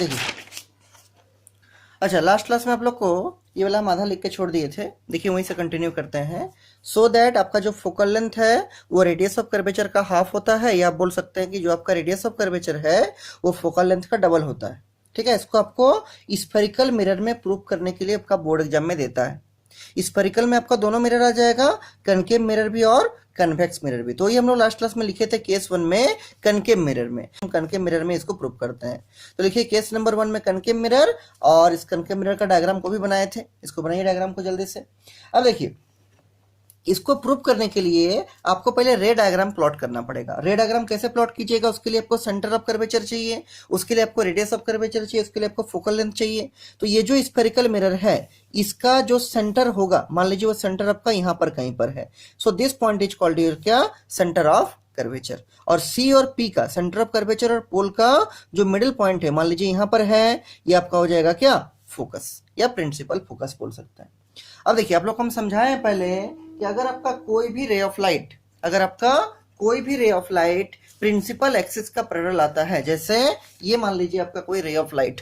देखिए, अच्छा last class में आप लोग को ये वाला हम आधा लिख के छोड़ दिए थे, देखिए वहीं से कंटिन्यू करते हैं। सो दैट आपका जो फोकल लेंथ है वो रेडियस ऑफ कर्वेचर का हाफ होता है, या आप बोल सकते हैं कि जो आपका रेडियस ऑफ कर्वेचर है वो फोकल लेंथ का डबल होता है। ठीक है, इसको आपको स्फेरिकल मिरर में प्रूव करने के लिए आपका बोर्ड एग्जाम में देता है। स्फेरिकल में आपका दोनों मिरर आ जाएगा, कनकेव मिरर भी और कन्वेक्स मिरर भी। तो ये हम लोग लास्ट क्लास में लिखे थे केस 1 में कनकेव मिरर में, हम कनकेव मिरर में इसको प्रूव करते हैं। तो लिखिए केस नंबर 1 में कनकेव मिरर, और इस कनकेव मिरर का डायग्राम को भी बनाए थे, इसको बनाइए डायग्राम को जल्दी से। अब देखिए, इसको प्रूव करने के लिए आपको पहले रे डायग्राम प्लॉट करना पड़ेगा। रे डायग्राम कैसे प्लॉट कीजिएगा, उसके लिए आपको सेंटर ऑफ कर्वेचर चाहिए, उसके लिए आपको रेडियस ऑफ कर्वेचर चाहिए, उसके लिए आपको फोकल लेंथ चाहिए। तो ये जो स्फेरिकल मिरर है इसका जो सेंटर होगा, मान लीजिए वो सेंटर आपका यहाँ पर कहीं पर है, so this point is called your क्या, सेंटर ऑफ कर्वेचर। और सी और पी का, सेंटर ऑफ कर्वेचर और पोल का जो मिडिल पॉइंट है, मान लीजिए यहाँ पर है, ये आपका हो जाएगा क्या, फोकस या प्रिंसिपल फोकस बोल सकते हैं। अब देखिए, आप लोग को हम समझाए पहले कि अगर आपका कोई भी रे ऑफ लाइट, अगर आपका कोई भी ray of light principal axis का पैरेलल आता है, जैसे ये मान लीजिए आपका कोई रे ऑफ लाइट,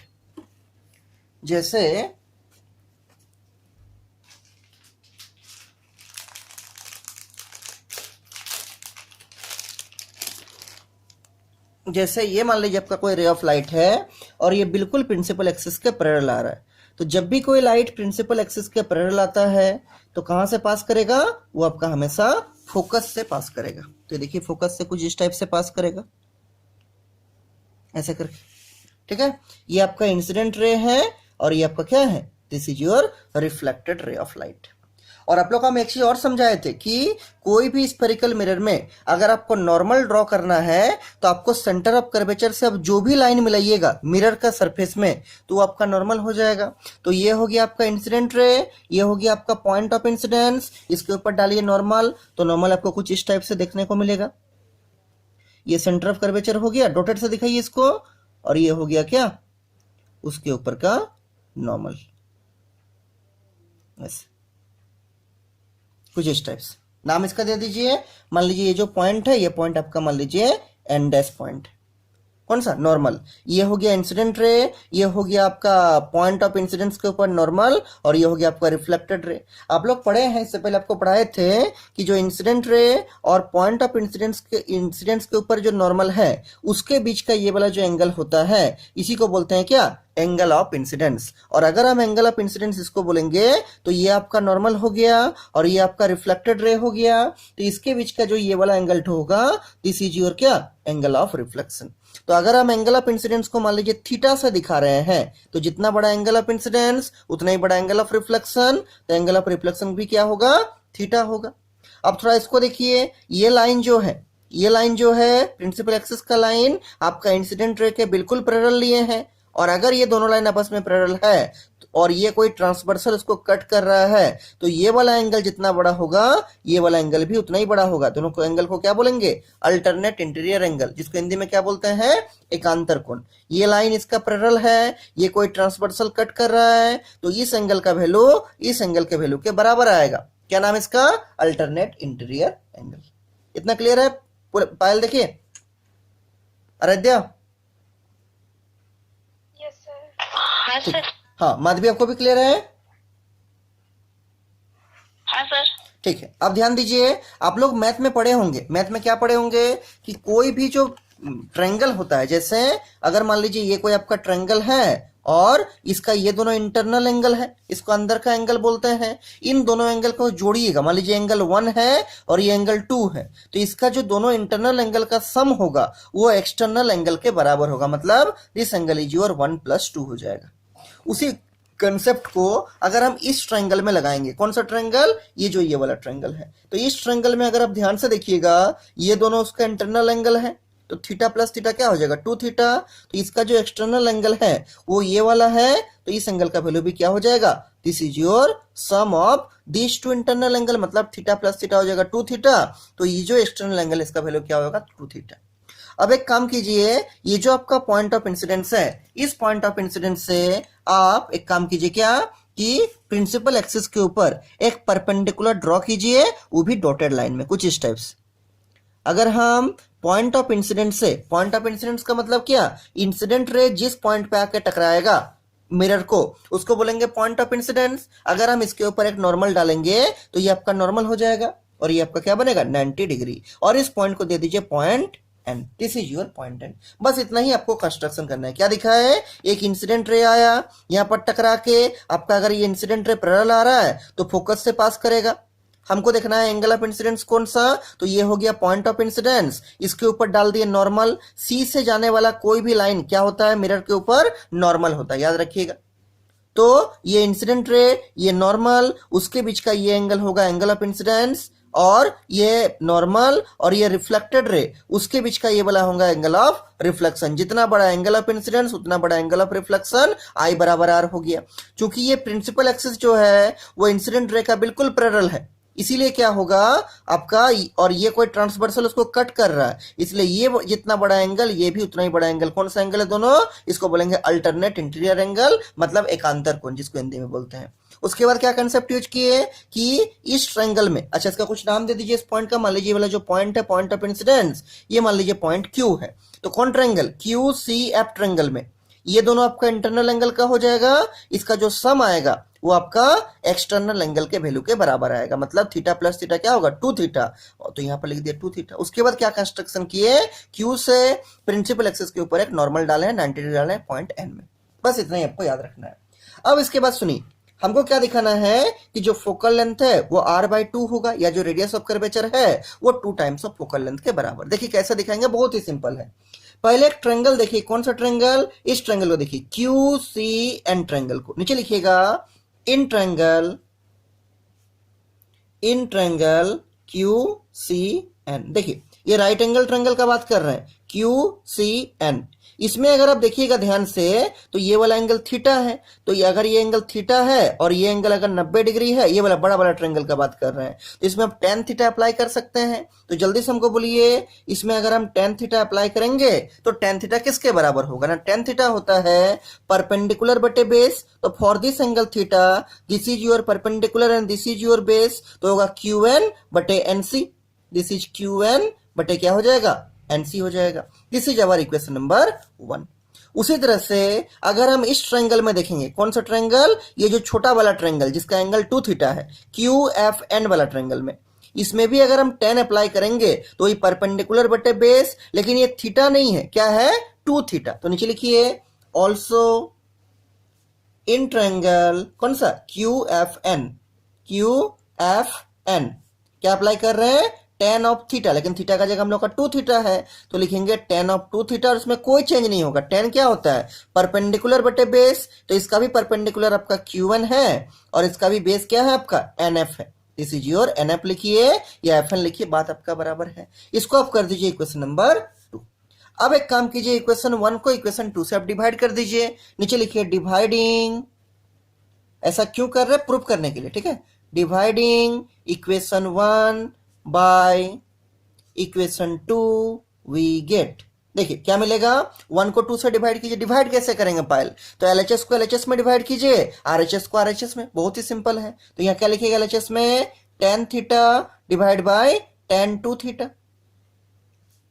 जैसे ये मान लीजिए आपका कोई रे ऑफ लाइट है और ये बिल्कुल प्रिंसिपल एक्सिस के पैरेलल आ रहा है। तो जब भी कोई लाइट प्रिंसिपल एक्सिस के पैरेलल आता है तो कहां से पास करेगा, वो आपका हमेशा फोकस से पास करेगा। तो देखिए फोकस से कुछ इस टाइप से पास करेगा, ऐसे करके। ठीक है, ये आपका इंसिडेंट रे है और ये आपका क्या है, this is your reflected ray of light. और आप लोग को हम एक चीज और समझाए थे कि कोई भी स्फेरिकल मिरर में अगर आपको नॉर्मल ड्रॉ करना है तो आपको सेंटर ऑफ कर्वेचर से अब जो भी लाइन मिलाइएगा मिरर का सरफेस में तो वो आपका नॉर्मल हो जाएगा। तो ये हो गया आपका इंसिडेंट रे, ये हो गया आपका पॉइंट ऑफ इंसिडेंस, इसके ऊपर डालिए नॉर्मल, तो नॉर्मल आपको कुछ इस टाइप से देखने को मिलेगा। ये सेंटर ऑफ कर्वेचर हो गया, डॉटेड से दिखाइए इसको, और ये हो गया क्या, उसके ऊपर का नॉर्मल, ऐसे कुछ इस टाइप से। नाम इसका दे दीजिए, मान लीजिए ये जो पॉइंट है, ये पॉइंट आपका मान लीजिए एन डैश पॉइंट, कौन सा, नॉर्मल। ये हो गया इंसिडेंट रे, ये हो गया आपका पॉइंट ऑफ इंसिडेंस के ऊपर नॉर्मल, और ये हो गया आपका रिफ्लेक्टेड रे। आप लोग पढ़े हैं, इससे पहले आपको पढ़ाए थे कि जो इंसिडेंट रे और पॉइंट ऑफ इंसिडेंस के ऊपर जो नॉर्मल है उसके बीच का ये वाला जो एंगल होता है इसी को बोलते हैं क्या, एंगल ऑफ इंसिडेंस। और अगर हम एंगल ऑफ इंसिडेंस इसको बोलेंगे तो ये आपका नॉर्मल हो गया और ये आपका रिफ्लेक्टेड रे हो गया, तो इसके बीच का जो ये वाला एंगल होगा दिस इज योर क्या, एंगल ऑफ रिफ्लेक्शन। तो अगर हम एंगल ऑफ इंसिडेंस को मान लीजिए थीटा से दिखा रहे हैं तो जितना बड़ा एंगल ऑफ इंसिडेंस उतना ही बड़ा एंगल ऑफ रिफ्लेक्शन, तो एंगल ऑफ रिफ्लेक्शन भी क्या होगा, थीटा होगा। अब थोड़ा इसको देखिए, ये लाइन जो है, ये लाइन जो है प्रिंसिपल एक्सिस का लाइन आपका इंसिडेंट रे के बिल्कुल पैरेलल लिए हैं, और अगर ये दोनों लाइन आपस में पैरेलल है और ये कोई ट्रांसवर्सल इसको कट कर रहा है तो ये वाला एंगल जितना बड़ा होगा ये वाला एंगल भी उतना ही बड़ा होगा। दोनों को एंगल को क्या बोलेंगे, अल्टरनेट इंटीरियर एंगल, जिसको हिंदी में क्या बोलते हैं, एकांतर कोण। ये लाइन इसका पैरेलल है, ये कोई ट्रांसवर्सल कट कर रहा है, तो इस एंगल का वैल्यू इस एंगल के वैल्यू के बराबर आएगा। क्या नाम इसका, अल्टरनेट इंटीरियर एंगल। इतना क्लियर है पायल, देखिए आराध्या, हाँ माधवी आपको भी क्लियर है, हाँ सर। ठीक है। अब ध्यान दीजिए, आप लोग मैथ में पढ़े होंगे, मैथ में क्या पढ़े होंगे कि कोई भी जो ट्रायंगल होता है, जैसे अगर मान लीजिए ये कोई आपका ट्रायंगल है और इसका ये दोनों इंटरनल एंगल है, इसको अंदर का एंगल बोलते हैं, इन दोनों एंगल को जोड़िएगा, मान लीजिए एंगल 1 है और ये एंगल 2 है, तो इसका जो दोनों इंटरनल एंगल का सम होगा वो एक्सटर्नल एंगल के बराबर होगा, मतलब दिस एंगल इज योर 1 + 2 हो जाएगा। उसी कंसेप्ट को अगर हम इस ट्रायंगल में लगाएंगे, कौन सा ट्रायंगल, ये जो ये वाला ट्रायंगल है, तो इस ट्रायंगल में अगर आप ध्यान से देखिएगा ये दोनों उसका इंटरनल एंगल है, तो थीटा प्लस थीटा क्या हो जाएगा, 2 थीटा। तो इसका जो एक्सटर्नल एंगल है वो ये वाला है, तो इस एंगल का वैल्यू भी क्या हो जाएगा, this is your sum of this two internal angle, मतलब थीटा प्लस थीटा हो जाएगा 2 थीटा, तो ये जो एक्सटर्नल एंगल इसका वैल्यू क्या होगा, 2 थीटा। अब एक काम कीजिए, ये जो आपका पॉइंट ऑफ इंसिडेंस है, इस पॉइंट ऑफ इंसिडेंस से आप एक काम कीजिए, क्या कि प्रिंसिपल एक्सिस के ऊपर एक परपेंडिकुलर ड्रॉ कीजिए, वो भी डॉटेड लाइन में, कुछ इस टाइप से। अगर हम पॉइंट ऑफ इंसिडेंट से, पॉइंट ऑफ इंसिडेंट का मतलब क्या, इंसिडेंट रे जिस पॉइंट पे आके टकराएगा मिरर को, उसको बोलेंगे पॉइंट ऑफ इंसिडेंस। अगर हम इसके ऊपर एक नॉर्मल डालेंगे तो ये आपका नॉर्मल हो जाएगा और ये आपका क्या बनेगा 90 डिग्री, और इस पॉइंट को दे दीजिए point N, this is your point N. बस इतना ही आपको कंस्ट्रक्शन करना है। क्या दिखा है, एक इंसिडेंट रे आया यहां पर टकरा के, आपका अगर ये इंसिडेंट रे पैरेलल आ रहा है तो फोकस से पास करेगा। हमको देखना है एंगल ऑफ इंसिडेंस कौन सा, तो ये हो गया पॉइंट ऑफ इंसिडेंस, इसके ऊपर डाल दिए नॉर्मल। सी से जाने वाला कोई भी लाइन क्या होता है, मिरर के ऊपर नॉर्मल होता है, याद रखिएगा। तो ये इंसिडेंट रे, ये नॉर्मल, उसके बीच का ये एंगल होगा एंगल ऑफ इंसिडेंस, और ये नॉर्मल और ये रिफ्लेक्टेड रे, उसके बीच का ये वाला होगा एंगल ऑफ रिफ्लेक्शन। जितना बड़ा एंगल ऑफ इंसिडेंस उतना बड़ा एंगल ऑफ रिफ्लेक्शन, आई बराबर आर हो गया। क्योंकि ये प्रिंसिपल एक्सिस जो है वो इंसिडेंट रे का बिल्कुल पैरेलल है, इसीलिए क्या होगा आपका, और ये कोई ट्रांसवर्सल उसको कट कर रहा है, इसलिए ये जितना बड़ा एंगल ये भी उतना ही बड़ा एंगल। कौन सा एंगल है दोनों, इसको बोलेंगे अल्टरनेट इंटीरियर एंगल, मतलब एकांतर कोण जिसको हिंदी में बोलते हैं। उसके बाद क्या कंसेप्ट यूज किए कि इस ट्रायंगल में, अच्छा इसका कुछ नाम दे दीजिए इस पॉइंट का। मान लीजिए वाला जो पॉइंट है पॉइंट ऑफ इंसिडेंस, ये मान लीजिए पॉइंट क्यू है। तो कौन triangle, Q C F triangle में ये दोनों आपका इंटरनल एंगल का हो जाएगा, इसका जो सम आएगा वो आपका एक्सटर्नल एंगल के वैल्यू के बराबर आएगा, मतलब थीटा प्लस थीटा क्या होगा 2 थीटा, तो यहां पर लिख दिया 2 थीटा। उसके बाद क्या कंस्ट्रक्शन किए, क्यू से प्रिंसिपल एक्सिस के ऊपर एक नॉर्मल डाले हैं, 90 डिग्री डाले हैं पॉइंट एन में। बस इतना ही आपको याद रखना है। अब इसके बाद सुनिए, हमको क्या दिखाना है कि जो फोकल लेंथ है वो r/2 होगा, या जो रेडियस ऑफ कर्वेचर है वो 2 टाइम्स ऑफ फोकल लेंथ के बराबर। देखिए कैसे दिखाएंगे, बहुत ही सिंपल है। पहले एक ट्रायंगल देखिए, कौन सा ट्रायंगल, इस ट्रायंगल को देखिए, क्यू सी एन ट्रायंगल को, नीचे लिखिएगा in triangle Q C N. देखिए ये राइट एंगल ट्रायंगल का बात कर रहे हैं, क्यू सी एन। इसमें अगर आप देखिएगा ध्यान से तो ये वाला एंगल थीटा है, तो ये अगर ये एंगल थीटा है और ये एंगल अगर 90 डिग्री है, ये वाला बड़ा बड़ा ट्रायंगल का बात कर रहे हैं, तो इसमें आप tan थीटा अप्लाई कर सकते हैं। तो जल्दी से हमको बोलिए, इसमें अगर हम tan थीटा अप्लाई करेंगे तो tan थीटा किसके बराबर होगा ना, tan थीटा होता है परपेंडिकुलर बटे बेस। तो for this angle theta this is your perpendicular and this is your base, तो होगा QN बटे NC, दिस इज QN बटे क्या हो जाएगा NC हो जाएगा। This is our equation number 1। उसी तरह से अगर हम इस ट्रायंगल में देखेंगे, कौन सा ट्रायंगल, ये जो छोटा वाला ट्रायंगल जिसका एंगल 2 थीटा है, QFN वाला ट्रायंगल में, इसमें भी अगर हम tan अप्लाई करेंगे तो ये परपेंडिकुलर बटे बेस, लेकिन ये थीटा नहीं है, क्या है 2 थीटा। तो नीचे लिखिए ऑल्सो इन ट्रायंगल, कौन सा QFN, क्या अप्लाई कर रहे हैं tan ऑफ थीटा, लेकिन थीटा का जगह हम लोग का 2 थीटा है, तो लिखेंगे tan ऑफ 2 थीटा, और इसमें कोई चेंज नहीं होगा। tan क्या होता है परपेंडिकुलर बटे बेस, तो इसका भी परपेंडिकुलर आपका Q1 है और इसका भी बेस क्या है आपका NF है। दिस इज योर NF लिखिए या FN लिखिए, बात आपका बराबर है। इसको आप कर दीजिए इक्वेशन नंबर 2। अब एक काम कीजिए, इक्वेशन 1 को इक्वेशन 2 से आप डिवाइड कर दीजिए। नीचे लिखिए डिवाइडिंग, ऐसा क्यों कर रहे हैं, प्रूफ करने के लिए, ठीक है। Dividing equation 1 by equation 2 we get, देखिए क्या मिलेगा, 1 को 2 से डिवाइड कीजिए। डिवाइड कैसे करेंगे पायल, तो LHS को LHS में डिवाइड कीजिए, RHS को RHS में, बहुत ही सिंपल है। तो यहाँ क्या लिखिएगा LHS में, tan theta divide by tan 2 theta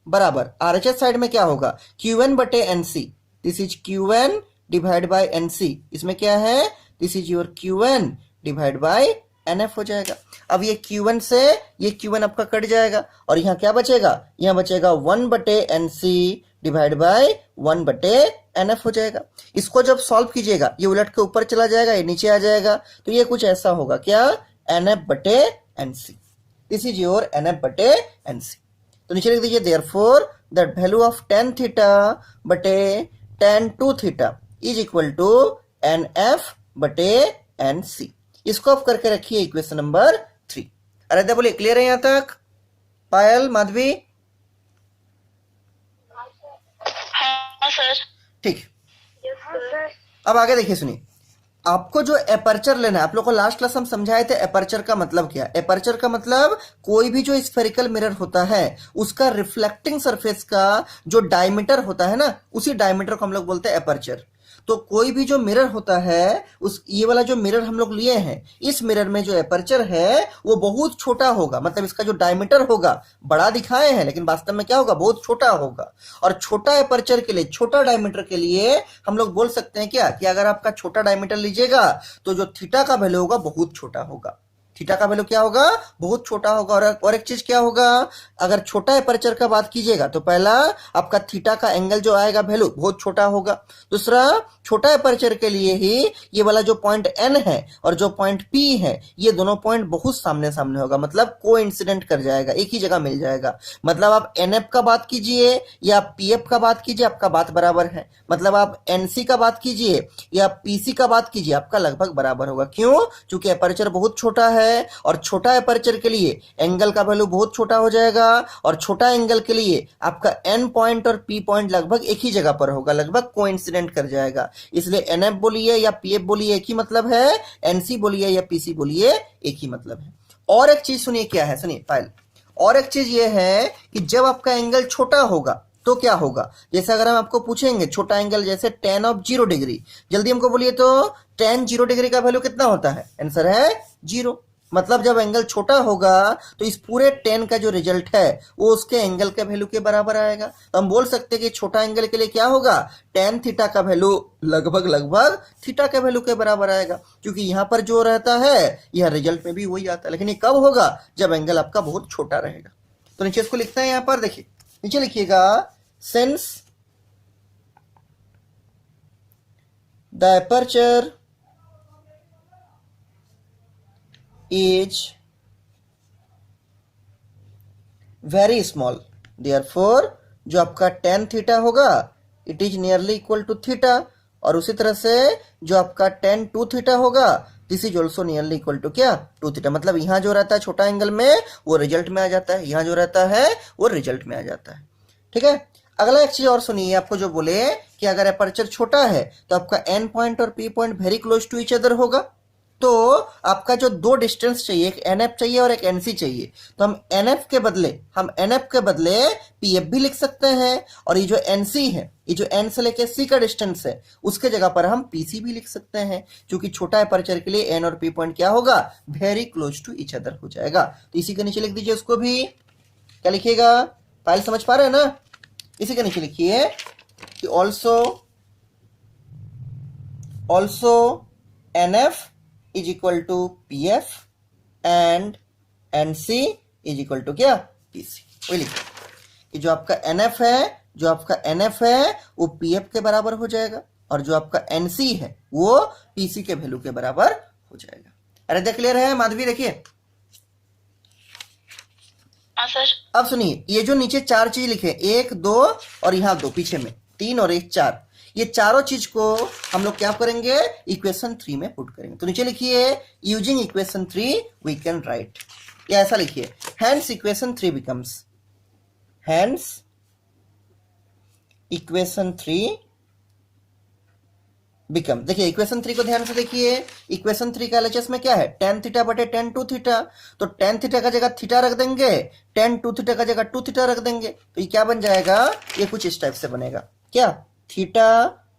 बराबर RHS साइड में क्या होगा QN बटे NC, this is QN divide by NC, इसमें क्या है this is your QN divide by NF हो जाएगा। अब ये Q1 से ये Q1 आपका कट जाएगा और यहाँ क्या बचेगा, यहाँ बचेगा 1 बटे NC डिवाइड बाय 1 बटे NF हो जाएगा। इसको जब सॉल्व कीजिएगा ये उलट के ऊपर चला जाएगा, ये नीचे आ जाएगा, तो ये कुछ ऐसा होगा क्या, NF बटे NC, this is your NF बटे NC। तो नीचे लिख दीजिए therefore the value of tan theta बटे tan 2 theta is equal to NF बटे NC। इसको आप करके रखिए इक्वेशन नंबर 3। अरे बोलिए क्लियर है यहां तक, पायल माधवी? हाँ सर। ठीक, अब आगे देखिए सुनिए, आपको जो एपर्चर लेना है, आप लोग को लास्ट क्लास हम समझाए थे एपर्चर का मतलब क्या। एपर्चर का मतलब कोई भी जो स्फेरिकल मिरर होता है उसका रिफ्लेक्टिंग सरफेस का जो डायमीटर होता है ना, उसी डायमीटर को हम लोग बोलते हैं एपर्चर। तो कोई भी जो मिरर होता है, उस ये वाला जो मिरर हम लोग लिए हैं, इस मिरर में जो एपर्चर है वो बहुत छोटा होगा, मतलब इसका जो डायमीटर होगा बड़ा दिखाए हैं लेकिन वास्तव में क्या होगा, बहुत छोटा होगा। और छोटा एपर्चर के लिए, छोटा डायमीटर के लिए हम लोग बोल सकते हैं क्या, कि अगर आपका छोटा डायमीटर लीजिएगा तो जो थीटा का वैल्यू होगा बहुत छोटा होगा। थीटा का वैल्यू क्या होगा, बहुत छोटा होगा। और एक चीज क्या होगा, अगर छोटा एपर्चर का बात कीजिएगा तो पहला आपका थीटा का एंगल जो आएगा वैल्यू बहुत छोटा होगा। दूसरा, छोटा एपर्चर के लिए ही ये वाला जो पॉइंट एन है और जो पॉइंट पी है, ये दोनों पॉइंट बहुत सामने सामने होगा, मतलब को इंसिडेंट कर जाएगा, एक ही जगह मिल जाएगा। मतलब आप एनएफ का बात कीजिए या पीएफ का बात कीजिए, आपका बात बराबर है। मतलब आप एनसी का बात कीजिए या पीसी का बात कीजिए, आपका लगभग बराबर होगा। क्यों? क्योंकि एपर्चर बहुत छोटा है और छोटा एपर्चर के लिए एंगल का वैल्यू बहुत छोटा हो जाएगा, और छोटा एंगल के लिए आपका एन पॉइंट और पी पॉइंट लगभग एक ही जगह पर होगा, लगभग कोइंसिडेंट कर जाएगा। इसलिए एनएफ बोलिए या पीएफ बोलिए एक ही मतलब है, एनसी बोलिए या पीसी बोलिए एक ही मतलब है। और एक चीज सुनिए क्या है, सुनिए फाइल, और एक चीज ये है कि जब आपका एंगल छोटा होगा तो क्या होगा, जैसे अगर हम आपको पूछेंगे छोटा एंगल जैसे tan ऑफ 0 डिग्री, जल्दी हमको बोलिए तो tan 0 डिग्री का वैल्यू कितना होता है, आंसर है 0। मतलब जब एंगल छोटा होगा तो इस पूरे tan का जो रिजल्ट है वो उसके एंगल के वैल्यू के बराबर आएगा। तो हम बोल सकते हैं कि छोटा एंगल के लिए क्या होगा, tan थीटा का वैल्यू लगभग थीटा के वैल्यू के बराबर आएगा, क्योंकि यहाँ पर जो रहता है यह रिजल्ट में भी वही आता है। लेकिन ये कब होगा, जब एंगल आपका बहुत छोटा रहेगा। तो नीचे इसको लिखते हैं, यहाँ पर देखिए नीचे लिखिएगा, since the aperture is very small, therefore जो आपका tan थीटा होगा it is nearly equal to theta, और उसी तरह से जो आपका tan 2 थीटा होगा this is also nearly equal to क्या, 2 थीटा। मतलब यहाँ जो रहता है छोटा एंगल में वो रिजल्ट में आ जाता है, यहाँ जो रहता है वो रिजल्ट में आ जाता है। ठीक है, अगला एक चीज और सुनिए, आपको जो बोले कि अगर एपर्चर छोटा है तो आपका एन पॉइंट और P point very close to each other होगा, तो आपका जो दो डिस्टेंस चाहिए, एक एनएफ चाहिए और एक एनसी चाहिए, तो हम एनएफ के बदले पीएफ भी लिख सकते हैं, और ये जो एनसी है, ये जो एन से लेके सी का डिस्टेंस है उसके जगह पर हम पीसी भी लिख सकते हैं, क्योंकि छोटा एपर्चर के लिए एन और पी पॉइंट क्या होगा, very close to each other हो जाएगा। तो इसी के नीचे लिख दीजिए उसको भी, क्या लिखिएगा, फाइल समझ पा रहे हैं ना। इसी के नीचे लिखिए कि also NF is equal to PF and NC is equal to क्या, पीसी। वही लिखिए कि जो आपका एनएफ है वो पीएफ के बराबर हो जाएगा, और जो आपका एनसी है वो पीसी के वैल्यू के बराबर हो जाएगा। अरे देख क्लियर है माधवी, देखिए। हाँ सर। अब सुनिए, ये जो नीचे 4 चीज लिखे, 1 2 और यहाँ 2, पीछे में 3 और 1 4, ये चारों चीज को हम लोग क्या करेंगे, इक्वेशन 3 में पुट करेंगे। तो नीचे लिखिए, using equation 3 we can write, या ऐसा लिखिए, hence equation 3 becomes, hence equation 3 become. देखिए इक्वेशन 3 को ध्यान से देखिए, इक्वेशन 3 का एलएचएस में क्या है, tan थीटा बटे tan 2 थीटा। तो tan थीटा का जगह थीटा रख देंगे, tan 2 थीटा का जगह 2 थीटा रख देंगे, तो ये क्या बन जाएगा, ये कुछ इस टाइप से बनेगा, क्या, थीटा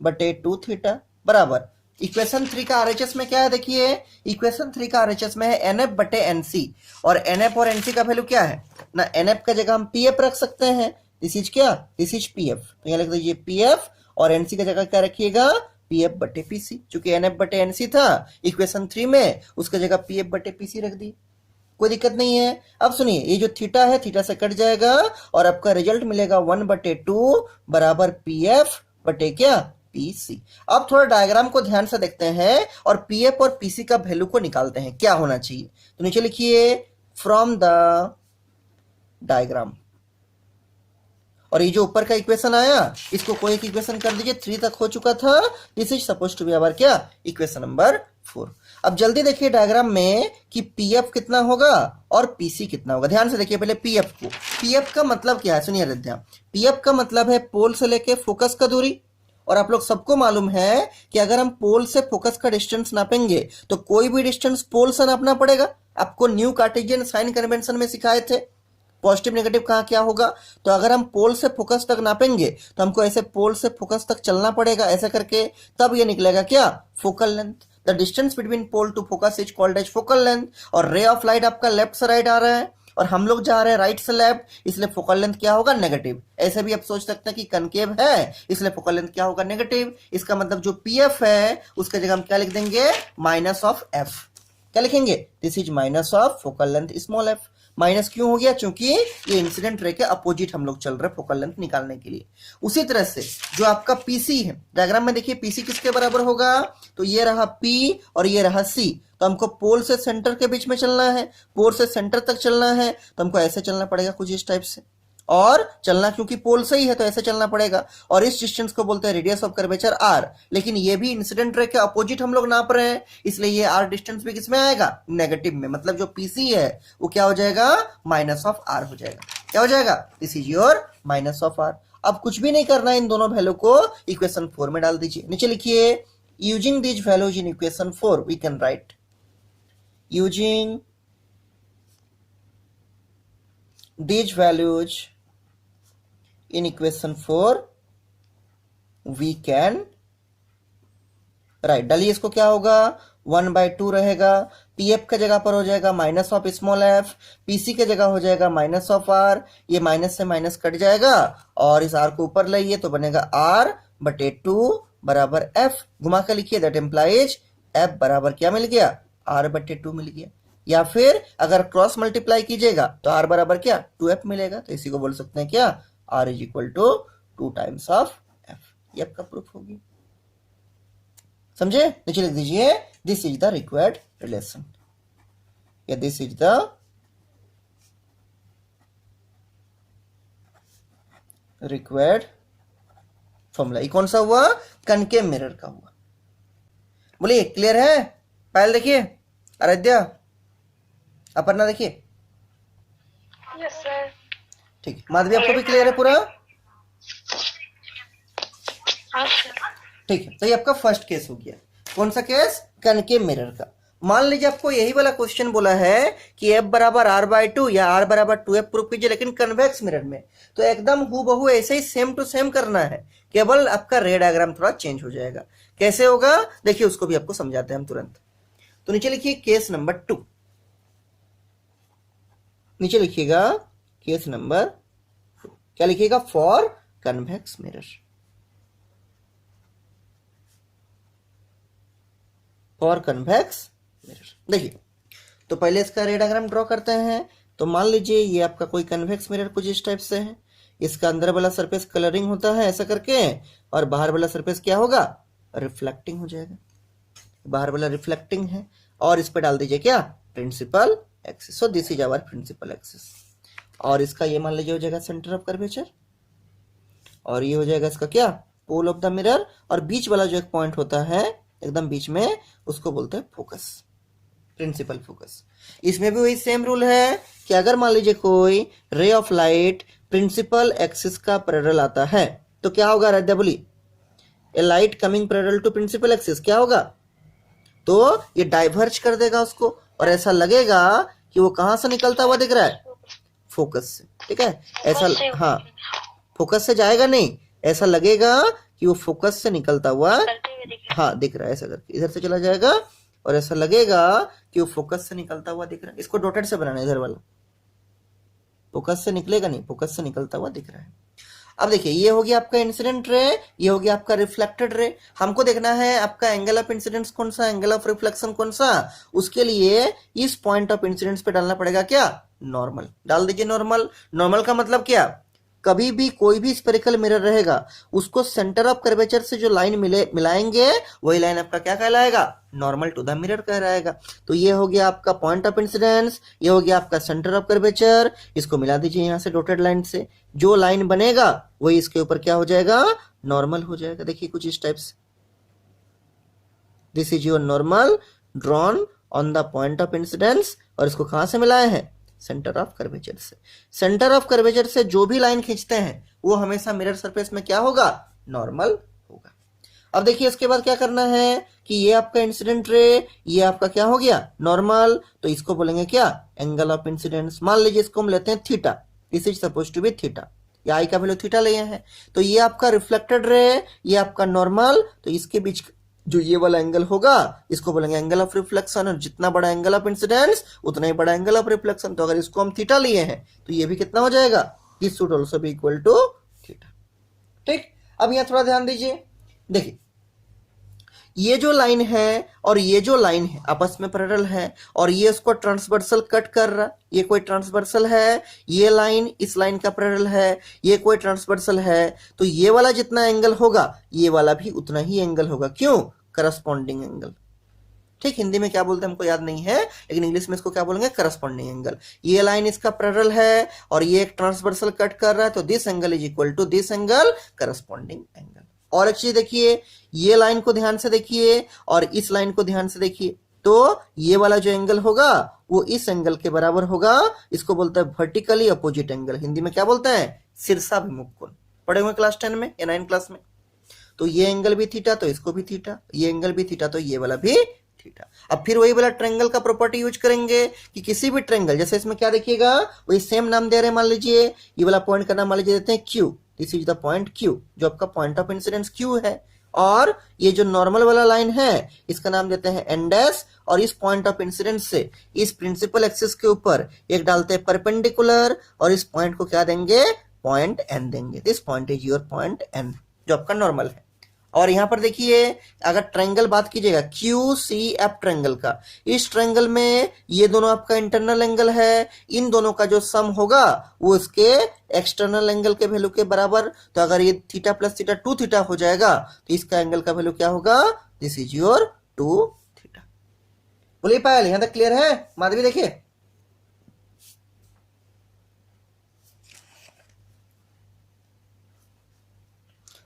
बटे 2 थीटा बराबर। इक्वेशन 3 का आरएचएस में क्या है, देखिए इक्वेशन 3 का आरएचएस में है एनएफ बटे एनसी, और एनएफ और एनसी का वैल्यू क्या है ना, एनएफ का जगह हम पीएफ रख सकते हैं, दिस इज क्या, दिस इज पीएफ, तो यहाँ लिख दीजिए पीएफ, और एनसी का जगह क्या रखिएगा, पीएफ बटे पीसी, चूंकि एनएफ बटे एनसी था इक्वेशन 3 में, उसका जगह पीएफ बटे पीसी रख दी, कोई दिक्कत नहीं है। अब सुनिए, ये जो थीटा है थीटा से कट जाएगा और आपका रिजल्ट मिलेगा 1/2 बराबर पीएफ बटे क्या, पीसी। अब थोड़ा डायग्राम को ध्यान से देखते हैं और पीएफ और पीसी का वैल्यू को निकालते हैं, क्या होना चाहिए। तो नीचे लिखिए, फ्रॉम द डायग्राम, और ये जो ऊपर का इक्वेशन आया इसको कोई एक इक्वेशन कर दीजिए, 3 तक हो चुका था, this is suppose to be our क्या, इक्वेशन नंबर 4। अब जल्दी देखिए डायग्राम में कि पीएफ कितना होगा और पीसी कितना होगा। ध्यान से देखिए पहले पीएफ को, पीएफ का मतलब क्या है, सुनिए ध्यान, पीएफ का मतलब है पोल से लेके फोकस का दूरी, और आप लोग सबको मालूम है कि अगर हम पोल से फोकस का डिस्टेंस नापेंगे तो कोई भी डिस्टेंस पोल से नापना पड़ेगा, आपको न्यू कार्टेशियन साइन कन्वेंशन में सिखाए थे। पॉजिटिव नेगेटिव कहाँ क्या होगा, तो अगर हम पोल से फोकस तक नापेंगे तो हमको ऐसे पोल से फोकस तक चलना पड़ेगा ऐसे करके, तब ये निकलेगा क्या, focal length. The distance between pole to focus is called as focal length. और रे ऑफ लाइट आपका लेफ्ट से राइट आ रहा है और हम लोग जा रहे हैं राइट से लेफ्ट, इसलिए फोकल लेंथ क्या होगा, नेगेटिव। ऐसे भी आप सोच सकते हैं कि कनकेव है इसलिए फोकल लेंथ क्या होगा, नेगेटिव। इसका मतलब जो पी एफ है उसका जगह हम क्या लिख देंगे, माइनस ऑफ एफ। क्या लिखेंगे, this is minus of focal length small F. Minus क्यों हो गया, क्योंकि ये इंसिडेंट रे के अपोजिट हम लोग चल रहे फोकल लेंथ निकालने के लिए। उसी तरह से जो आपका पीसी है, डायग्राम में देखिए पीसी किसके बराबर होगा, तो ये रहा पी और ये रहा सी। तो हमको पोल से सेंटर के बीच में चलना है, पोल से सेंटर तक चलना है, तो हमको ऐसे चलना पड़ेगा कुछ इस टाइप से। और चलना क्योंकि पोल से ही है तो ऐसे चलना पड़ेगा। और इस डिस्टेंस को बोलते हैं रेडियस ऑफ कर्वेचर आर। लेकिन ये भी इंसिडेंट रे के अपोजिट हम लोग नाप रहे हैं, इसलिए ये आर डिस्टेंस भी किसमें आएगा, नेगेटिव में। मतलब जो पीसी है वो क्या हो जाएगा, माइनस ऑफ आर हो जाएगा। क्या हो जाएगा, this is your minus of R. अब कुछ भी नहीं करना है, इन दोनों वैल्यू को इक्वेशन 4 में डाल दीजिए। नीचे लिखिए, using these values in equation 4 we can write, using these values in equation 4 we can write। डालिए इसको, क्या होगा, 1/2 रहेगा, पी एफ के जगह पर हो जाएगा minus of small F, PC के जगह हो जाएगा माइनस ऑफ आर। ये माइनस से माइनस कट जाएगा और इस आर को ऊपर लाइए तो बनेगा आर बटे 2 बराबर एफ। घुमा के लिखिए, दैट एम्प्लाइज एफ बराबर क्या मिल गया, आर बटे 2 मिल गया। या फिर अगर क्रॉस मल्टीप्लाई कीजिएगा तो आर बराबर क्या, 2f मिलेगा। तो इसी को बोल सकते हैं क्या, R is equal to 2 times of F. ये आपका प्रूफ होगी, समझे। नीचे लिख दीजिए, this is the required relation, या this is the required formula. ये कौन सा हुआ, कनकेव मिरर का हुआ। बोलिए क्लियर है। पायल देखिए, आराध्या, अपर्णा देखिए, यस सर। ठीक है। माधवी आपको भी क्लियर है पूरा, हाँ सर। ठीक है। तो ये आपका फर्स्ट केस हो गया। कौन सा केस, कनकेव मिरर का। मान लीजिए आपको यही वाला क्वेश्चन बोला है कि f बराबर r/2 या r बराबर 2f प्रूफ कीजिए, लेकिन कन्वेक्स मिरर में। तो एकदम हूबहू ऐसे ही सेम टू सेम करना है, केवल आपका रे डायग्राम थोड़ा चेंज हो जाएगा। कैसे होगा देखिए, उसको भी आपको समझाते हैं हम तुरंत। तो नीचे लिखिए केस नंबर 2, नीचे लिखिएगा केस नंबर 2। क्या लिखिएगा, for convex mirror, for convex mirror. देखिए, तो पहले इसका रे डायग्राम ड्रॉ करते हैं। तो मान लीजिए ये आपका कोई कन्वेक्स मिरर कुछ इस टाइप से है। इसका अंदर वाला सरफेस कलरिंग होता है ऐसा करके, और बाहर वाला सरफेस क्या होगा, रिफ्लेक्टिंग हो जाएगा। बाहर वाला रिफ्लेक्टिंग है और इस पे डाल दीजिए क्या, principal axis. So this is our principal axis. और इसका ये मान लीजिए हो जाएगा सेंटर ऑफ कर्वेचर, और ये हो जाएगा इसका क्या, पोल ऑफ द मिरर। और बीच वाला जो एक पॉइंट होता है एकदम बीच में, उसको बोलते हैं फोकस, प्रिंसिपल फोकस। इसमें भी वही सेम रूल है कि अगर मान लीजिए कोई ray of light principal axis का पैरेलल आता है तो क्या होगा, राध्या बोली, a light coming parallel to principal axis क्या होगा, तो ये डाइवर्ज कर देगा उसको, और ऐसा लगेगा कि वो कहां से निकलता हुआ दिख रहा है, फोकस से। ठीक है, ऐसा, हाँ, फोकस से जाएगा नहीं, ऐसा लगेगा कि वो फोकस से निकलता हुआ, हाँ, दिख रहा है। ऐसा करके इधर से चला जाएगा और ऐसा लगेगा कि वो फोकस से निकलता हुआ दिख रहा है। इसको डॉटेड से बनाना, इधर वाला फोकस से निकलेगा नहीं, फोकस से निकलता हुआ दिख रहा है। अब देखिए, ये हो गया आपका इंसिडेंट रे, ये हो गया आपका रिफ्लेक्टेड रे। हमको देखना है आपका एंगल ऑफ इंसिडेंस कौन सा, एंगल ऑफ रिफ्लेक्शन कौन सा। उसके लिए इस पॉइंट ऑफ इंसिडेंस पे डालना पड़ेगा क्या, नॉर्मल। डाल दीजिए नॉर्मल। नॉर्मल का मतलब क्या, कभी भी कोई भी स्फेरिकल मिरर रहेगा उसको सेंटर ऑफ कर्वेचर से जो लाइन मिलाएंगे वही लाइन आपका क्या कहलाएगा, नॉर्मल टू द मिरर कहलाएगा। तो ये हो गया आपका पॉइंट ऑफ इंसिडेंस, ये हो गया आपका सेंटर ऑफ कर्वेचर। इसको मिला दीजिए यहाँ से डॉटेड लाइन से, जो लाइन बनेगा वही इसके ऊपर क्या हो जाएगा, नॉर्मल हो जाएगा। देखिए कुछ इस टाइप से, this is your normal drawn on the point of incidence. और इसको कहां से मिलाए हैं, सेंटर ऑफ कर्वेचर से। सेंटर ऑफ कर्वेचर से जो भी लाइन खींचते हैं वो हमेशा मिरर सरफेस में क्या होगा, नॉर्मल होगा। अब देखिए इसके बाद क्या करना है कि ये आपका इंसिडेंट रे, ये आपका क्या हो गया, नॉर्मल। तो इसको बोलेंगे क्या, एंगल ऑफ इंसिडेंस। मान लीजिए इसको हम लेते हैं theta, this is suppose to be theta, या आई का वैल्यू थीटा लिए हैं, तो ये आपका रिफ्लेक्टेड रे, ये आपका नॉर्मल, तो इसके बीच जो ये वाला एंगल होगा इसको बोलेंगे एंगल ऑफ रिफ्लेक्शन, और जितना बड़ा एंगल ऑफ इंसिडेंस उतना ही बड़ा एंगल ऑफ रिफ्लेक्शन। तो अगर इसको हम थीटा लिए हैं तो ये भी कितना हो जाएगा, this should also be equal to theta. ठीक, अब यहाँ थोड़ा ध्यान दीजिए, देखिए ये जो लाइन है और ये जो लाइन है आपस में पैरेलल है, और ये उसको ट्रांसवर्सल कट कर रहा, ये कोई ट्रांसवर्सल है, ये लाइन इस लाइन का पैरेलल है, ये कोई ट्रांसवर्सल है, तो ये वाला जितना एंगल होगा ये वाला भी उतना ही एंगल होगा। क्यों, करस्पॉन्डिंग एंगल। ठीक, हिंदी में क्या बोलते हैं हमको याद नहीं है, लेकिन इंग्लिश में इसको क्या बोलेंगे, करस्पॉन्डिंग एंगल। ये लाइन इसका पैरेलल है और ये एक ट्रांसवर्सल कट कर रहा है, तो this angle is equal to this angle, corresponding angle. और एक चीज देखिए, ये लाइन को ध्यान से देखिए और इस लाइन को ध्यान से देखिए, तो ये वाला जो एंगल होगा वो इस एंगल के बराबर होगा, इसको बोलते हैं वर्टिकली अपोजिट एंगल। हिंदी में क्या बोलते हैं, शीर्षाभिमुख कोण। पढ़े हुए क्लास 10 में या 9 क्लास में। तो ये एंगल भी थीटा तो इसको भी थीटा, ये एंगल भी थीटा तो ये वाला भी थीटा। अब फिर वही वाला ट्रायंगल का प्रॉपर्टी यूज करेंगे कि किसी भी ट्रायंगल, जैसे इसमें क्या देखिएगा, वही सेम नाम दे रहे हैं, मान लीजिए ये वाला पॉइंट का नाम मान लीजिए देते हैं Q, this is the point Q, जो आपका पॉइंट ऑफ इंसिडेंस Q है, और ये जो नॉर्मल वाला लाइन है इसका नाम देते हैं n डैश, और इस पॉइंट ऑफ इंसिडेंस से इस प्रिंसिपल एक्सिस के ऊपर एक डालते हैं परपेंडिकुलर, और इस पॉइंट को क्या देंगे, पॉइंट n देंगे। This point is your point n, जो आपका नॉर्मल है। और यहां पर देखिए, अगर ट्रायंगल बात कीजिएगा QCF ट्रायंगल का, इस ट्रायंगल में ये दोनों आपका इंटरनल एंगल है, इन दोनों का जो सम होगा वो इसके एक्सटर्नल एंगल के वैल्यू के बराबर। तो अगर ये थीटा प्लस थीटा 2 थीटा हो जाएगा तो इसका एंगल का वैल्यू क्या होगा, दिस इज योर 2 थीटा। बोलिए पायल, यहां तक क्लियर है? माधवी देखिए,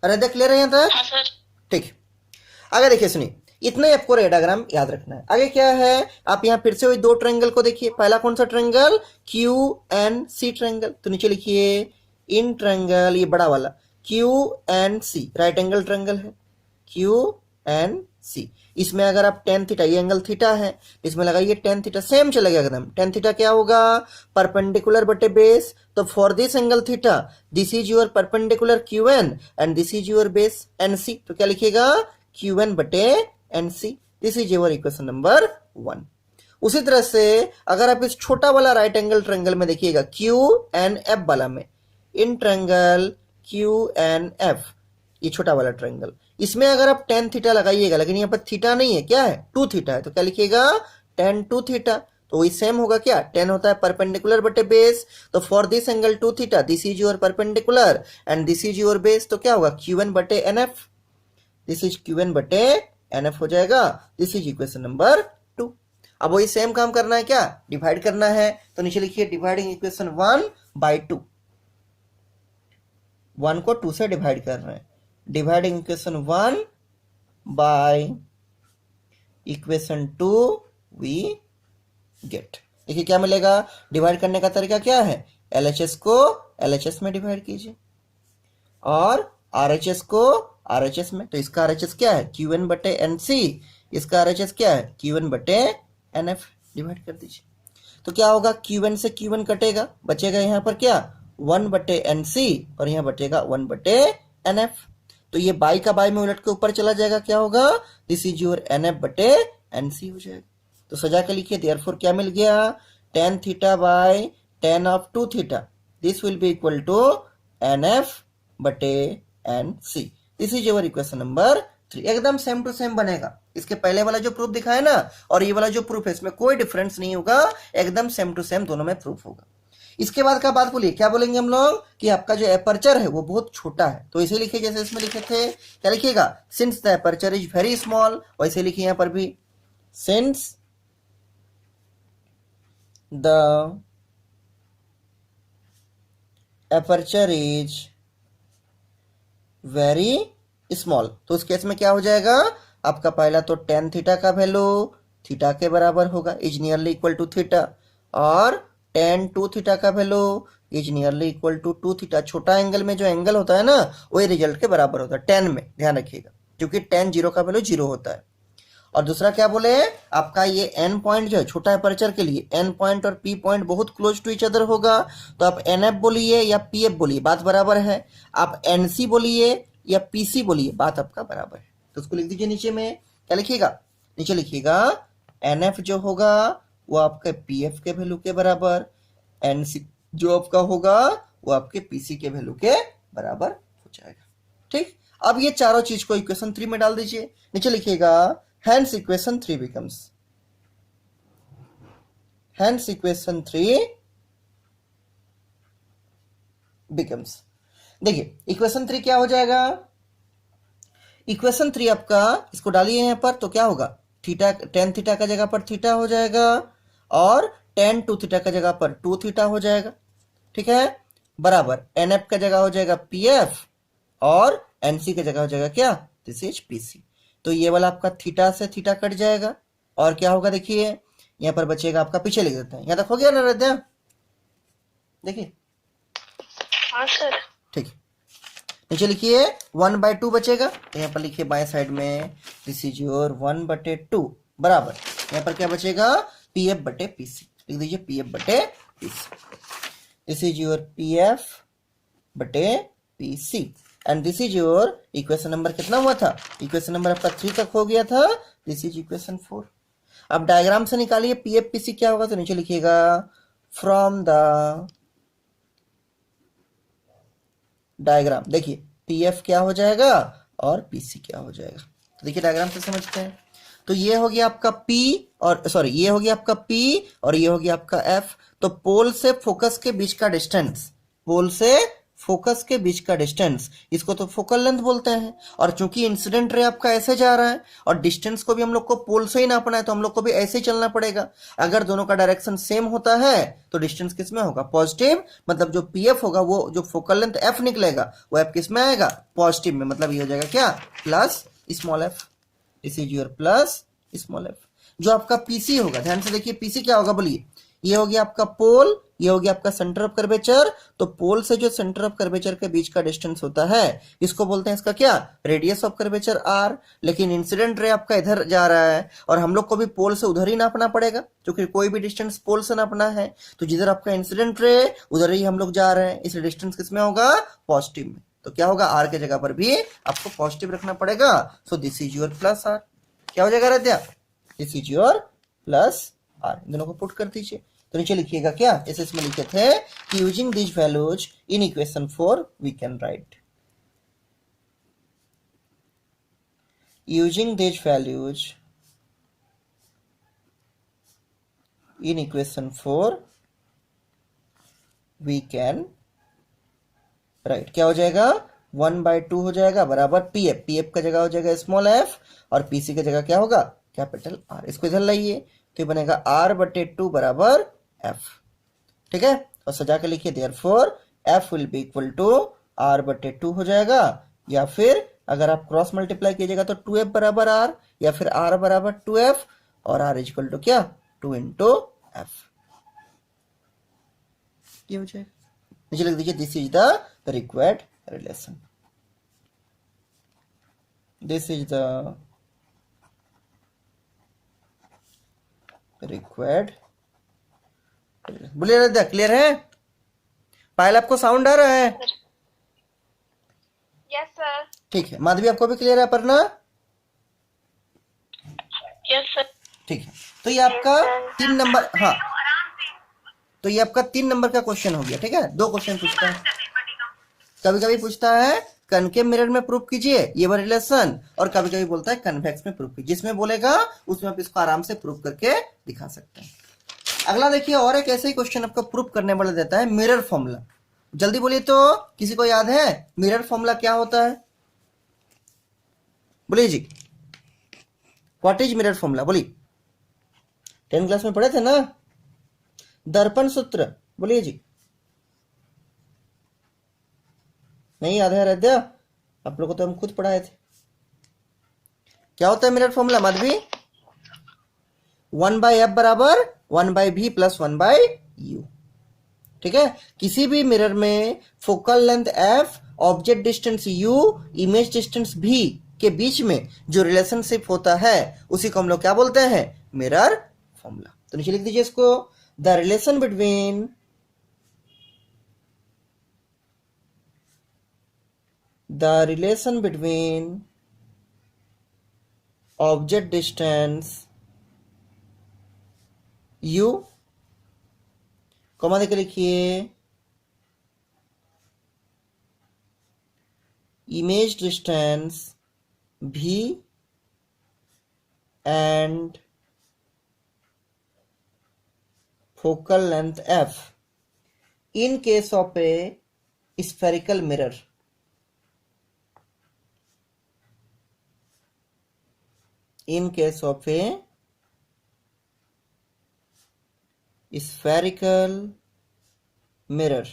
अरे क्लियर है यहां तक? हाँ सर। ठीक, आगे देखिए, सुनिए, इतना ही आपको डायग्राम याद रखना है। आगे क्या है, आप यहाँ फिर से वही दो ट्रायंगल को देखिए। पहला कौन सा ट्रायंगल, QNC ट्रायंगल, तो नीचे लिखिए इन ट्रायंगल, ये बड़ा वाला QNC राइट एंगल ट्रायंगल है, QNC। इसमें अगर आप tan थीटा, ये एंगल थीटा है, इसमें लगाइए tan थीटा, सेम चलेगा एकदम। tan थीटा क्या होगा, परपेंडिकुलर बटे बेस, तो for this angle theta this is your perpendicular QN and this is your base NC, तो क्या लिखिएगा, QN बटे NC। This is your equation number 1। उसी तरह से अगर आप इस छोटा वाला राइट एंगल ट्रायंगल में देखिएगा, QNF वाला में, इन ट्रायंगल QNF, ये छोटा वाला ट्रायंगल, इसमें अगर आप tan थीटा लगाइएगा, लेकिन यहाँ पर थीटा नहीं है, क्या है, 2 थीटा है, तो क्या लिखिएगा, tan 2 थीटा। तो वही सेम होगा, क्या, tan होता है परपेंडिकुलर बटे बेस, तो for this angle 2 theta this is your perpendicular and this is your base, तो क्या होगा, QN बटे NF, दिस इज QN बटे NF हो जाएगा। This is equation number 2। अब वही सेम काम करना है, क्या, डिवाइड करना है, तो नीचे लिखिए डिवाइडिंग इक्वेशन 1/2, 1 को 2 से डिवाइड कर रहे हैं, dividing equation 1 by equation 2 we get. देखिए क्या मिलेगा, डिवाइड करने का तरीका क्या है, LHS को LHS में डिवाइड कीजिए और RHS को RHS में, तो इसका RHS क्या है, QN बटे NC, इसका RHS क्या है, QN बटे NF, डिवाइड कर दीजिए। तो क्या होगा, QN से QN कटेगा, बचेगा यहाँ पर क्या, 1 बटे NC, और यहाँ बचेगा 1 बटे NF। तो ये बाई का बाई में उलट के ऊपर चला जाएगा, क्या होगा, दिस इज योर NF बटे NC हो जाएगा। तो सजा के लिखिए, देयरफॉर क्या मिल गया, tan theta by tan of 2 theta, this will be equal to NF बटे NC। This is your equation number 3। एकदम सेम टू सेम बनेगा, इसके पहले वाला जो प्रूफ दिखाया ना और ये वाला जो प्रूफ है, इसमें कोई डिफरेंस नहीं होगा, एकदम सेम टू सेम दोनों में प्रूफ होगा। इसके बाद का बात बोलिए, क्या बोलेंगे हम लोग, कि आपका जो एपर्चर है वो बहुत छोटा है, तो इसे लिखिए जैसे इसमें लिखे थे, क्या लिखिएगा, since the aperture is very small, वैसे लिखिए यहां पर भी, since the aperture is very small. तो उस केस में क्या हो जाएगा, आपका पहला तो tan थीटा का वैल्यू थीटा के बराबर होगा, is nearly equal to theta, और tan 2 थीटा का value is nearly equal to 2 theta. छोटा एंगल में जो एंगल होता है ना वही रिजल्ट के बराबर होता है tan में, ध्यान रखिएगा, क्योंकि tan 0 का वैल्यू 0 होता है। और दूसरा क्या बोले, आपका ये एन पॉइंट जो है छोटा अपर्चर के लिए एन पॉइंट और पी पॉइंट बहुत क्लोज टू इच अदर होगा, तो आप एन एफ बोलिए या पी एफ बोलिए, बात बराबर है। आप एन सी बोलिए या पी सी बोलिए, बात आपका बराबर है। तो उसको लिख दीजिए नीचे में, क्या लिखिएगा, नीचे लिखिएगा एन एफ जो होगा वो आपके पी एफ के वैल्यू के बराबर, एन सी जो आपका होगा वो आपके पी सी के वैल्यू के बराबर हो जाएगा। ठीक, अब ये चारों चीज को इक्वेशन 3 में डाल दीजिए, नीचे लिखिएगा hence equation 3 becomes, hence equation 3 becomes, देखिए इक्वेशन 3 क्या हो जाएगा, इक्वेशन 3 आपका इसको डालिए यहां पर तो क्या होगा, थीटा टेन थीटा का जगह पर थीटा हो जाएगा और टेन टू थीटा का जगह पर टू थीटा हो जाएगा। ठीक है, बराबर एन एफ का जगह हो जाएगा पी एफ और एनसी का जगह हो जाएगा क्या, दिस इज पीसी। तो ये वाला आपका थीटा से थीटा कट जाएगा और क्या होगा, देखिए यहां पर बचेगा आपका, पीछे लिख देते हैं, यहां तक हो गया ना हृदय, देखिए हाँ सर। ठीक है, नीचे लिखिए 1/2 बचेगा, तो यहाँ पर लिखिए बाएं साइड में दिस इज योर 1/2 बराबर, यहाँ पर क्या बचेगा, पी एफ बटे पी सी, लिख दीजिए पी एफ बटे P C, this is your P F बटे P C and this is your equation number कितना हुआ था, इक्वेशन नंबर आपका 3 तक हो गया था, दिस इज इक्वेशन 4। अब डायग्राम से निकालिए पी एफ पी सी क्या होगा, तो नीचे लिखिएगा फ्रॉम द डायग्राम, देखिए पी एफ क्या हो जाएगा और पी सी क्या हो जाएगा, तो देखिए डायग्राम से समझते हैं। तो ये हो गया आपका P और सॉरी ये हो गया आपका P और ये हो गया आपका F। तो पोल से फोकस के बीच का डिस्टेंस, पोल से फोकस के बीच का डिस्टेंस, इसको तो फोकल लेंथ बोलते हैं। और चूंकि इंसिडेंट रे आपका ऐसे जा रहा है और डिस्टेंस को भी हम लोग को पोल से ही नापना है, तो हम लोग को भी ऐसे ही चलना पड़ेगा। अगर दोनों का डायरेक्शन सेम होता है तो डिस्टेंस किस में होगा, पॉजिटिव, मतलब जो पी एफ होगा वो जो फोकल लेंथ एफ निकलेगा वो एफ किस में आएगा, पॉजिटिव में, मतलब ये हो जाएगा क्या, plus small F, this is your plus small F. जो आपका पीसी होगा, ध्यान से देखिए पीसी क्या होगा, बोलिए, ये हो गया आपका पोल, ये हो गया आपका सेंटर ऑफ कर्वेचर। तो पोल से जो सेंटर ऑफ कर्वेचर के बीच का डिस्टेंस होता है इसको बोलते हैं इसका क्या, रेडियस ऑफ कर्वेचर आर। लेकिन इंसिडेंट रे आपका इधर जा रहा है और हम लोग को भी पोल से उधर ही नापना पड़ेगा, क्योंकि कोई भी डिस्टेंस पोल से नापना है तो जिधर आपका इंसिडेंट रे उधर ही हम लोग जा रहे हैं, इसलिए डिस्टेंस किस में होगा, पॉजिटिव में। तो क्या होगा, आर के जगह पर भी आपको पॉजिटिव रखना पड़ेगा। So this is your plus R, क्या हो जाएगा Radhya, this is your plus R, इन दोनों को पुट कर दीजिए। तो नीचे लिखिएगा क्या, ऐसे इसमें लिखे थे कि using this values in equation 4 we can write, using this values in equation 4 we can write, क्या हो जाएगा, 1/2 हो जाएगा बराबर पी एफ, पी एफ का जगह हो जाएगा स्मॉल एफ और पीसी का जगह क्या होगा, कैपिटल आर। इसको इधर लाइए तो ये बनेगा r/2 बराबर f। ठीक है, और सजा के लिखिए therefore f will be equal to r/2 हो जाएगा, या फिर अगर आप क्रॉस मल्टीप्लाई कीजिएगा तो 2f बराबर r, या फिर r बराबर 2f और r इक्वल टू क्या, 2 into f, ये हो जाएगा। नीचे लिख दीजिए this is the required relation, this is the required, बोलिए राधा, क्लियर है, पायल आपको साउंड आ रहा है, यस सर। ठीक है, माधवी आपको भी क्लियर है अपर्णा, यस सर। ठीक है। तो ये आपका 3 नंबर, हाँ तो ये आपका 3 नंबर का क्वेश्चन हो गया। ठीक है, 2 क्वेश्चन पूछता है, कभी कभी पूछता है कनकेव मिरर में प्रूव कीजिए ये वो रिलेशन, और कभी कभी बोलता है कन्वेक्स में प्रूव कीजिए, जिसमें बोलेगा उसमें आप इसको आराम से प्रूव करके दिखा सकते हैं। अगला देखिए, और एक ऐसे ही क्वेश्चन आपको प्रूव करने वाला देता है मिरर फॉर्मूला। जल्दी बोलिए तो, किसी को याद है मिरर फॉर्मूला क्या होता है, बोलिए जी, व्हाट इज मिरर फॉर्मूला, बोलिए, 10th क्लास में पढ़े थे ना, दर्पण सूत्र, बोलिए जी, नहीं याद है राध्या, आप लोगों को तो हम खुद पढ़ाए थे। क्या होता है मिरर फॉर्मूला माधवी, 1/f बराबर 1/v प्लस 1/u। ठीक है, किसी भी मिरर में focal length f, object distance u, image distance v के बीच में जो रिलेशनशिप होता है उसी को हम लोग क्या बोलते हैं, मिरर फॉर्मूला। तो नीचे लिख दीजिए इसको, the relation between object distance u, comma देकर लिखिए image distance v and focal length f in case of a spherical mirror. In case of a spherical mirror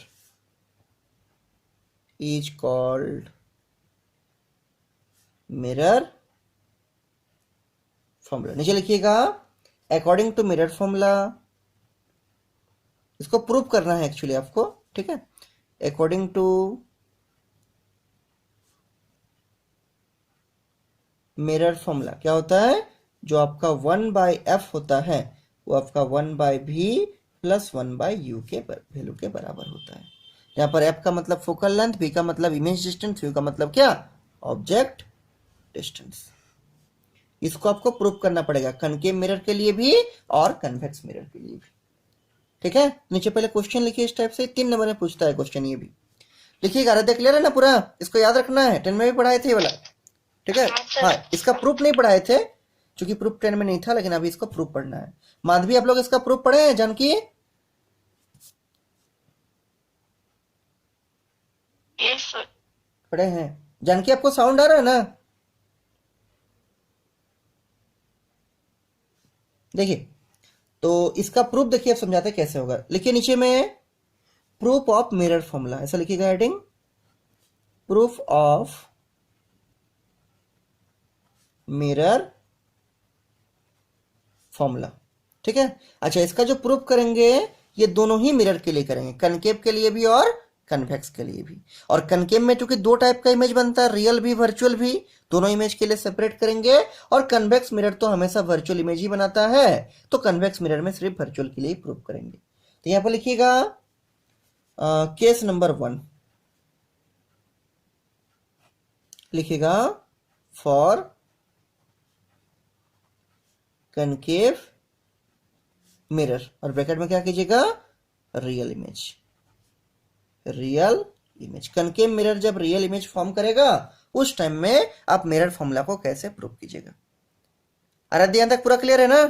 is called mirror formula. नीचे लिखिएगा according to mirror formula, इसको prove करना है actually आपको, ठीक है। अकॉर्डिंग टू मिरर फॉर्मूला क्या होता है, जो आपका 1/f होता है वो आपका 1/v प्लस 1/u के वैल्यू के बराबर होता है। यहाँ पर f का मतलब फोकल लेंथ, v का मतलब इमेज डिस्टेंस, u का मतलब क्या, ऑब्जेक्ट डिस्टेंस। इसको आपको प्रूव करना पड़ेगा कनकेव मिरर के लिए भी और कन्वेक्स मिरर के लिए भी, ठीक है। नीचे पहले क्वेश्चन लिखिए इस टाइप से, 3 नंबर में पूछता है क्वेश्चन ये भी। लिखिएगा, आराध्या क्लियर है ना पूरा, इसको याद रखना है, 10 में भी पढ़ाए थे ये वाला, ठीक है। हाँ, इसका प्रूफ नहीं पढ़ाए थे क्योंकि प्रूफ 10 में नहीं था, लेकिन अभी इसको प्रूफ पढ़ना है। माधवी आप लोग इसका प्रूफ पढ़े हैं, जानकी यस सर। पढ़े हैं? जानकी आपको साउंड आ रहा है ना? देखिए, तो इसका प्रूफ देखिए, आप समझाते कैसे होगा। लिखिए नीचे में प्रूफ ऑफ मिरर फॉर्मूला, ऐसा लिखिएगा heading, proof of mirror formula, ठीक है। अच्छा, इसका जो प्रूफ करेंगे ये दोनों ही मिरर के लिए करेंगे, कनकेव के लिए भी और कन्वेक्स के लिए भी। और कनकेव में चूंकि 2 टाइप का इमेज बनता है, रियल भी वर्चुअल भी, दोनों इमेज के लिए सेपरेट करेंगे। और कन्वेक्स मिरर तो हमेशा वर्चुअल इमेज ही बनाता है, तो कन्वेक्स मिरर में सिर्फ वर्चुअल के लिए ही प्रूफ करेंगे। तो यहां पर लिखिएगा केस नंबर 1, लिखिएगा फॉर कनकेव मिरर, और ब्रैकेट में क्या कीजिएगा, real image. Real image, concave mirror जब रियल इमेज फॉर्म करेगा उस टाइम में आप मिरर फॉर्मूला को कैसे प्रूव कीजिएगा। आराध्या यहां तक पूरा क्लियर है ना?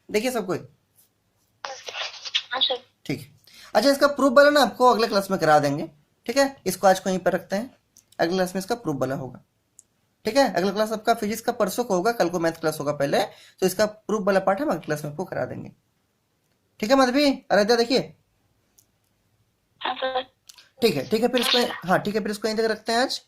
देखिए सब कोई, हाँ सर। ठीक है। अच्छा, इसका प्रूफ वाला ना आपको अगले क्लास में करा देंगे, ठीक है। इसको आज को यहीं पर रखते हैं, अगले क्लास में इसका प्रूफ वाला होगा, ठीक है। अगला क्लास आपका फिजिक्स का परसों को होगा, कल को मैथ क्लास होगा पहले, तो इसका प्रूफ वाला पार्ट हम अगले क्लास में आपको करा देंगे, ठीक है। माधवी, आराध्या देखिए, हाँ सर। ठीक है, ठीक है। फिर इसको, हाँ ठीक है, फिर इसको यहीं तक रखते हैं आज।